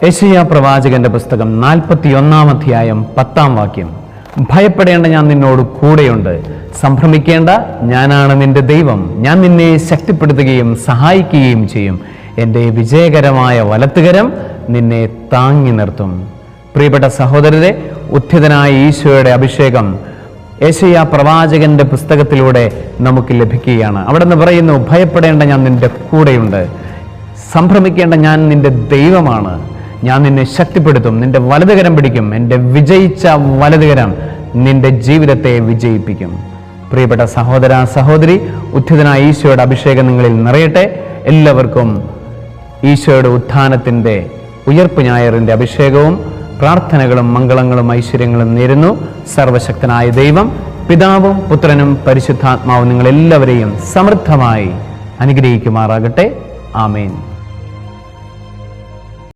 യെശയ്യാ പ്രവാചകന്റെ പുസ്തകം 41-ാം അധ്യായം 10-ാം വാക്യം. ഭയപ്പെടേണ്ട, ഞാൻ നിന്നോട് കൂടെയുണ്ട്. സംഭ്രമിക്കേണ്ട, ഞാനാണ് നിന്റെ ദൈവം. ഞാൻ നിന്നെ ശക്തിപ്പെടുത്തുകയും സഹായിക്കുകയും ചെയ്യും. എൻ്റെ വിജയകരമായ വലത്തുകരം നിന്നെ താങ്ങി നിർത്തും. പ്രിയപ്പെട്ട സഹോദരരെ, ഉത്ഥിതനായ ഈശോയുടെ അഭിഷേകം യെശയ്യാ പ്രവാചകന്റെ പുസ്തകത്തിലൂടെ നമുക്ക് ലഭിക്കുകയാണ്. അവിടെ നിന്ന് പറയുന്നു, ഭയപ്പെടേണ്ട, ഞാൻ നിന്റെ കൂടെയുണ്ട്. സംഭ്രമിക്കേണ്ട, ഞാൻ നിന്റെ ദൈവമാണ്. ഞാൻ നിന്നെ ശക്തിപ്പെടുത്തും, നിന്റെ വലതുകരം പിടിക്കും. എൻ്റെ വിജയിച്ച വലതുകരം നിന്റെ ജീവിതത്തെ വിജയിപ്പിക്കും. പ്രിയപ്പെട്ട സഹോദര സഹോദരി, ഉത്ഥിതനായ ഈശോയുടെ അഭിഷേകം നിങ്ങളിൽ നിറയട്ടെ. എല്ലാവർക്കും ഈശോയുടെ ഉത്ഥാനത്തിൻ്റെ ഉയർപ്പ് ഞായറിൻ്റെ അഭിഷേകവും പ്രാർത്ഥനകളും മംഗളങ്ങളും ഐശ്വര്യങ്ങളും നേരുന്നു. സർവശക്തനായ ദൈവം, പിതാവും പുത്രനും പരിശുദ്ധാത്മാവും നിങ്ങളെല്ലാവരെയും സമൃദ്ധമായി അനുഗ്രഹിക്കുമാറാകട്ടെ. ആമേൻ.